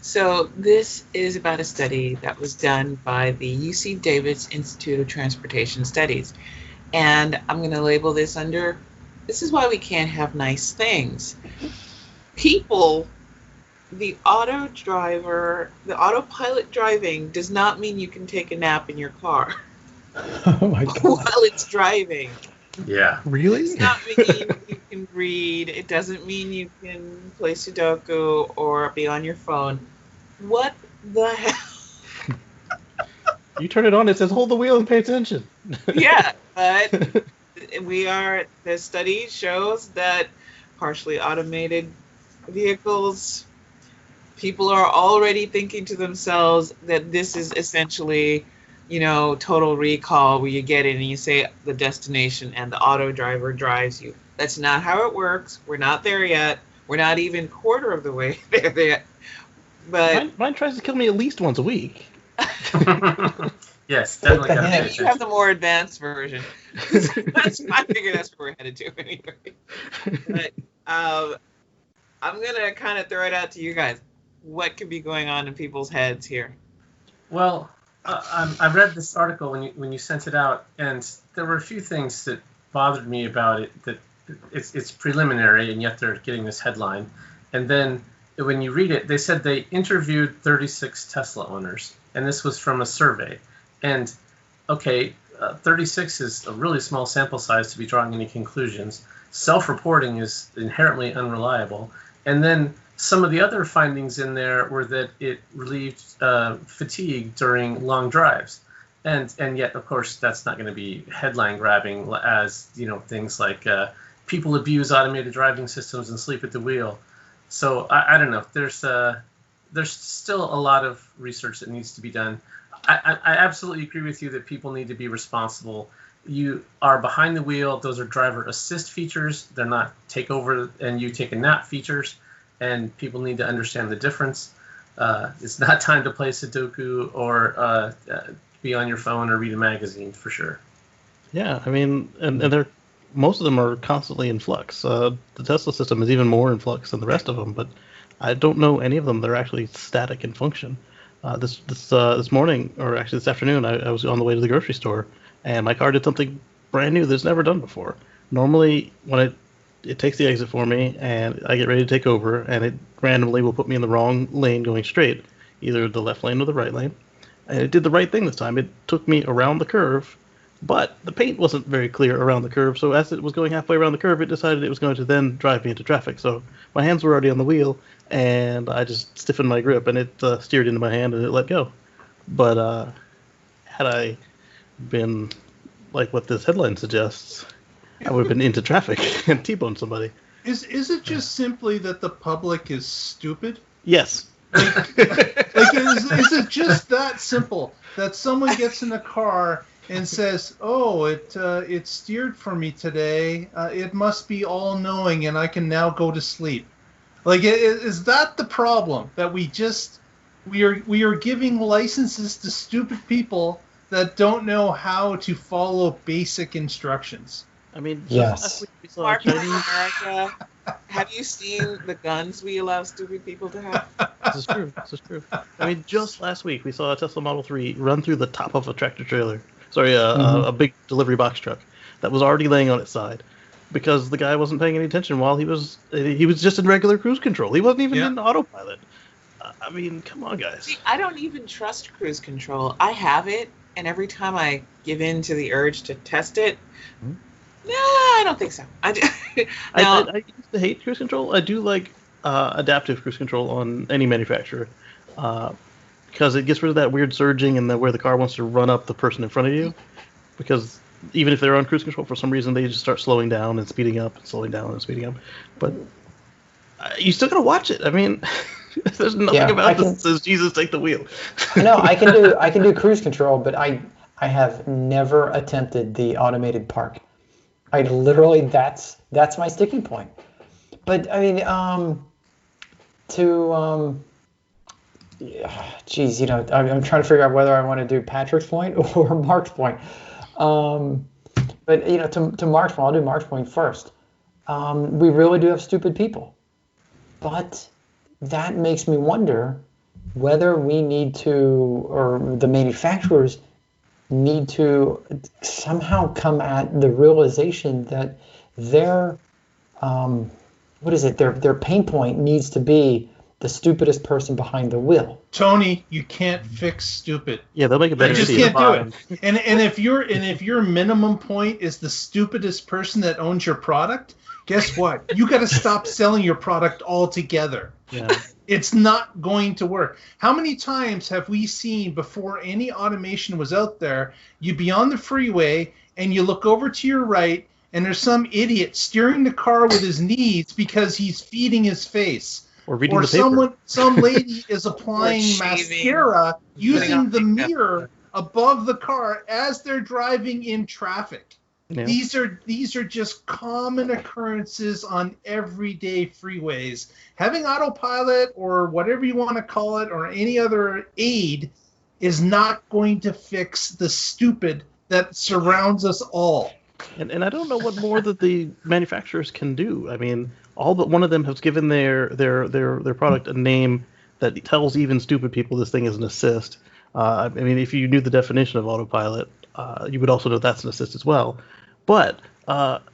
So this is about a study that was done by the UC Davis Institute of Transportation Studies. And I'm going to label this under, this is why we can't have nice things. People, the autopilot driving does not mean you can take a nap in your car Oh my God. while it's driving. Yeah. Really? It does not mean you can read. It doesn't mean you can play Sudoku or be on your phone. What the hell? You turn it on, it says hold the wheel and pay attention. Yeah, but the study shows that partially automated vehicles, people are already thinking to themselves that this is essentially, total recall, where you get in and you say the destination and the auto driver drives you. That's not how it works. We're not there yet. We're not even quarter of the way there yet. But Mine tries to kill me at least once a week. Yes, definitely. What the heck? Gotta you have the more advanced version. I figure that's where we're headed to anyway. But I'm going to kind of throw it out to you guys. What could be going on in people's heads here? Well, I read this article when you sent it out, and there were a few things that bothered me about it. That it's preliminary, and yet they're getting this headline. And then when you read it, they said they interviewed 36 Tesla owners, and this was from a survey. And okay, 36 is a really small sample size to be drawing any conclusions. Self-reporting is inherently unreliable. And then some of the other findings in there were that it relieved fatigue during long drives. And yet, of course, that's not going to be headline grabbing as, things like people abuse automated driving systems and sleep at the wheel. So I don't know. There's still a lot of research that needs to be done. I absolutely agree with you that people need to be responsible. You are behind the wheel. Those are driver assist features. They're not take over and you take a nap features. And people need to understand the difference. It's not time to play Sudoku or be on your phone or read a magazine for sure. Yeah, I mean, and they're most of them are constantly in flux. The Tesla system is even more in flux than the rest of them, but I don't know any of them that are actually static in function. This morning, or actually this afternoon, I was on the way to the grocery store, and my car did something brand new that's never done before. Normally, when it takes the exit for me, and I get ready to take over, and it randomly will put me in the wrong lane going straight, either the left lane or the right lane. And it did the right thing this time. It took me around the curve, but the paint wasn't very clear around the curve, so as it was going halfway around the curve, it decided it was going to then drive me into traffic. So my hands were already on the wheel, and I just stiffened my grip, and it steered into my hand, and it let go. But had I been like what this headline suggests, I would have been into traffic and T-boned somebody. Is it just simply that the public is stupid? Yes. Like is it just that simple that someone gets in a car and says, "Oh, it steered for me today. It must be all-knowing, and I can now go to sleep." Like, is that the problem? That we are giving licenses to stupid people that don't know how to follow basic instructions? I mean, Yes. last week we saw Mark, in Chinese. America, have you seen the guns we allow stupid people to have? This is true. This is true. I mean, just last week we saw a Tesla Model 3 run through the top of a tractor trailer. Sorry, a big delivery box truck that was already laying on its side because the guy wasn't paying any attention while he was just in regular cruise control. He wasn't even in autopilot. I mean, come on, guys. See, I don't even trust cruise control. I have it, and every time I give in to the urge to test it, no, I don't think so. I used to hate cruise control. I do like adaptive cruise control on any manufacturer because it gets rid of that weird surging and where the car wants to run up the person in front of you. Because even if they're on cruise control, for some reason they just start slowing down and speeding up and slowing down and speeding up. But you still gotta watch it. I mean, there's nothing about this that says Jesus take the wheel. No, I can do cruise control, but I have never attempted the automated park. I literally that's my sticking point. But I mean, geez, I'm trying to figure out whether I want to do Patrick's point or Mark's point. But to Mark's point, I'll do Mark's point first. We really do have stupid people, but that makes me wonder whether we need to, or the manufacturers need to somehow come at the realization that their their pain point needs to be the stupidest person behind the wheel. Tony, you can't fix stupid. Yeah, they'll make a You better just video. can't do it. And if your minimum point is the stupidest person that owns your product, guess what? You got to stop selling your product altogether. Yeah. It's not going to work. How many times have we seen before any automation was out there, you'd be on the freeway and you look over to your right and there's some idiot steering the car with his knees because he's feeding his face. Or reading the paper. Some lady is applying shaving, mascara using the makeup. mirror above the car as they're driving in traffic. Yeah. These are just common occurrences on everyday freeways. Having autopilot or whatever you want to call it or any other aid is not going to fix the stupid that surrounds us all. And I don't know what more that the manufacturers can do. I mean, all but one of them has given their product a name that tells even stupid people this thing is an assist. I mean, if you knew the definition of autopilot, you would also know that's an assist as well. But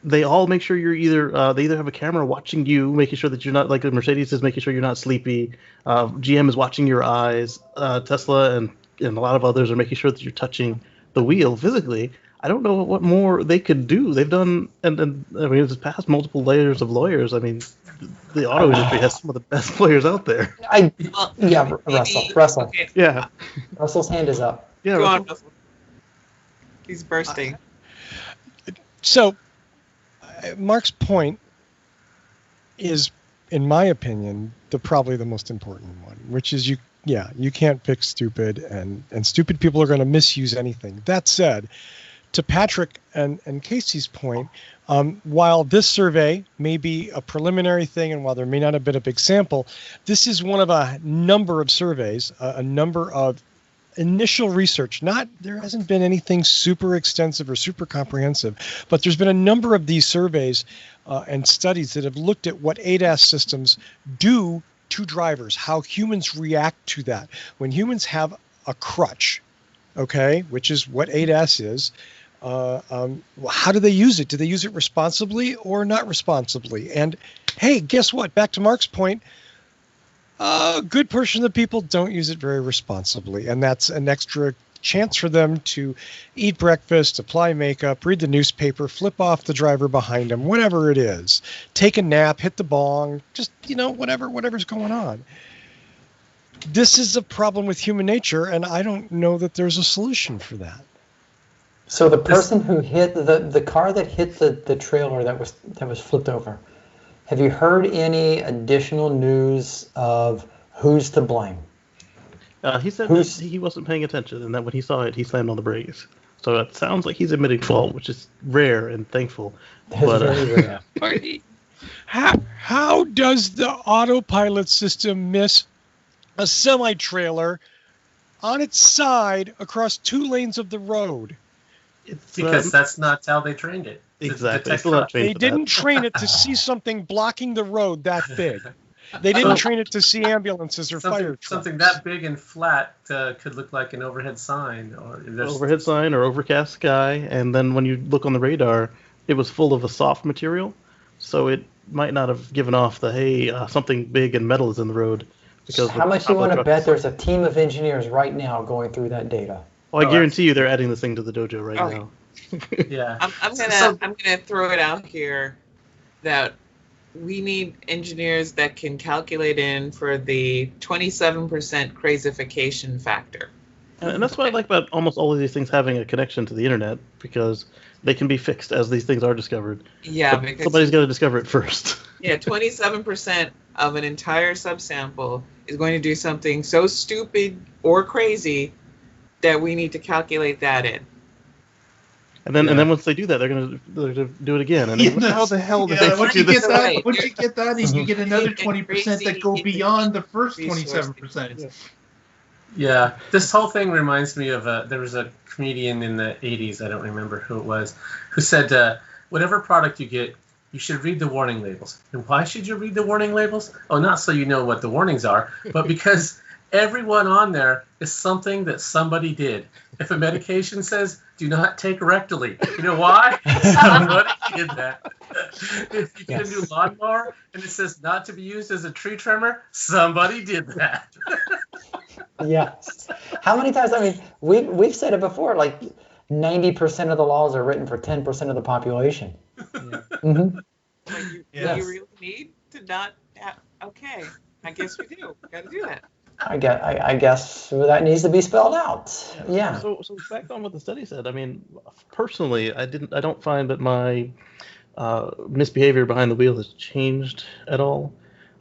they all make sure you're they either have a camera watching you, making sure that you're not, like Mercedes is making sure you're not sleepy. GM is watching your eyes. Tesla and a lot of others are making sure that you're touching the wheel physically. I don't know what more they could do. They've done, and I mean, it's past multiple layers of lawyers. I mean, the auto industry has some of the best players out there. Russell. Okay, Yeah. Russell's hand is up. Yeah. go on, Russell. He's bursting. So, Mark's point is, in my opinion, probably the most important one, which is you can't fix stupid, and stupid people are going to misuse anything. That said, to Patrick and Casey's point, while this survey may be a preliminary thing and while there may not have been a big sample, this is one of a number of surveys, a number of initial research. There hasn't been anything super extensive or super comprehensive, but there's been a number of these surveys and studies that have looked at what ADAS systems do to drivers, how humans react to that. When humans have a crutch, okay, which is what ADAS is, how do they use it? Do they use it responsibly or not responsibly? And hey, guess what? Back to Mark's point, a good portion of the people don't use it very responsibly, and that's an extra chance for them to eat breakfast, apply makeup, read the newspaper, flip off the driver behind them, whatever it is, take a nap, hit the bong, just, whatever's going on. This is a problem with human nature, and I don't know that there's a solution for that. So the person who hit the car that hit the trailer that was flipped over, have you heard any additional news of who's to blame? He said that he wasn't paying attention, and that when he saw it, he slammed on the brakes. So it sounds like he's admitting fault, which is rare and thankful. Very rare. How does the autopilot system miss a semi-trailer on its side across 2 lanes of the road? It's, Because that's not how they trained it. exactly. They didn't train it to see something blocking the road that big. They didn't train it to see ambulances or fire trucks. Something that big and flat could look like an overhead sign, or overhead sign or overcast sky, and then when you look on the radar, it was full of a soft material, so it might not have given off the something big and metal is in the road. Because how much do you want to bet there's a team of engineers right now going through that data? Well, I guarantee you they're adding this thing to the dojo right now. Yeah. I'm gonna throw it out here that we need engineers that can calculate in for the 27% crazification factor. And that's what I like about almost all of these things having a connection to the internet, because they can be fixed as these things are discovered. Yeah, but because somebody's got to discover it first. Yeah, 27% of an entire subsample is going to do something so stupid or crazy that we need to calculate that in. And then once they do that, they're gonna do it again. And how the hell did they once do you this? get that, once you get that in, you get another 20% that go beyond the first resource 27%. Yeah, this whole thing reminds me of there was a comedian in the 80s, I don't remember who it was, who said, whatever product you get, you should read the warning labels. And why should you read the warning labels? Oh, not so you know what the warnings are, but because everyone on there is something that somebody did. If a medication says do not take rectally, you know why? Somebody did that. If you get a new lawnmower and it says not to be used as a tree trimmer, somebody did that. Yes. How many times? I mean, we've said it before. Like 90% of the laws are written for 10% of the population. Yeah. Hmm. Like you really need to not have, okay, I guess we do. Got to do that. I guess that needs to be spelled out. Yeah. So back on what the study said. I mean, personally, I don't find that my misbehavior behind the wheel has changed at all.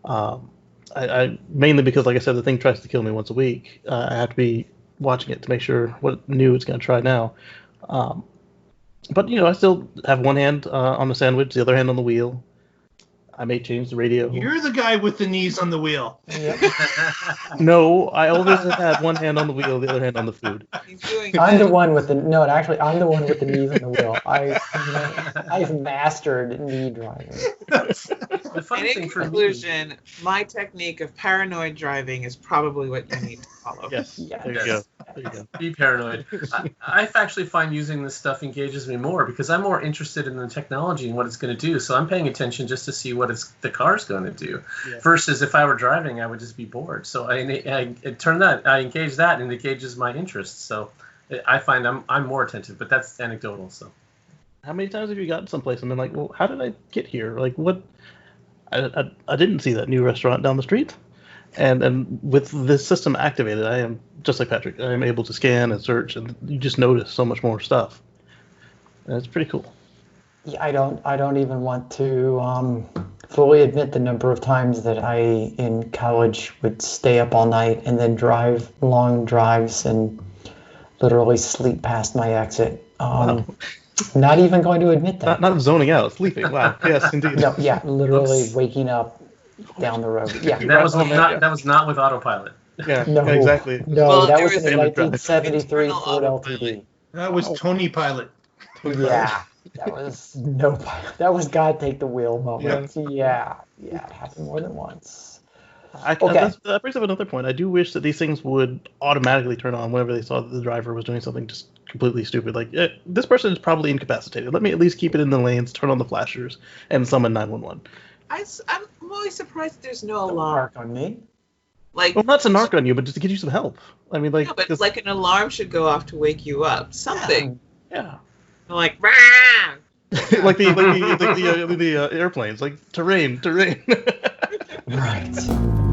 I mainly because, like I said, the thing tries to kill me once a week. I have to be watching it to make sure what new it's going to try now. But I still have one hand on the sandwich, the other hand on the wheel. I may change the radio. You're the guy with the knees on the wheel. No, I always have had one hand on the wheel, the other hand on the food. He's doing I'm the that. one with the no. Actually, I'm the one with the knees on the wheel. I've mastered knee driving. The And funny in thing for me, conclusion, my technique of paranoid driving is probably what you need to follow. Yes, Yes. there you go. There you go. be paranoid. I actually find using this stuff engages me more because I'm more interested in the technology and what it's going to do. So I'm paying attention just to see what the car's going to do. Yeah. Versus if I were driving, I would just be bored. So I engage that, and it engages my interest. So I find I'm more attentive, but that's anecdotal. So How many times have you gotten someplace and been like, well, how did I get here? Like, what? I didn't see that new restaurant down the street. And with this system activated, I am just like Patrick. I am able to scan and search, and you just notice so much more stuff. And it's pretty cool. Yeah, I don't even want to fully admit the number of times that I in college would stay up all night and then drive long drives and literally sleep past my exit. Wow. Not even going to admit that. Not zoning out, sleeping. Wow. Yes, indeed. No, yeah, literally waking up down the road. Yeah. that was not with autopilot. Yeah, No, exactly. no, Well, that there was was in a an 1973 internal Ford autopilot. LTD. That was Tony Pilot. Yeah, that was that was God take the wheel moment. Yeah, it happened more than once. Okay. That brings up another point. I do wish that these things would automatically turn on whenever they saw that the driver was doing something just completely stupid. Like, this person is probably incapacitated. Let me at least keep it in the lanes, turn on the flashers, and summon 911. I'm always surprised there's no Don't alarm. mark on me. Like, Well, not to narc on you, but just to get you some help. I mean, like, no, but just- like an alarm should go off to wake you up. Something. yeah. Like, rah! like the airplanes, like terrain. Right.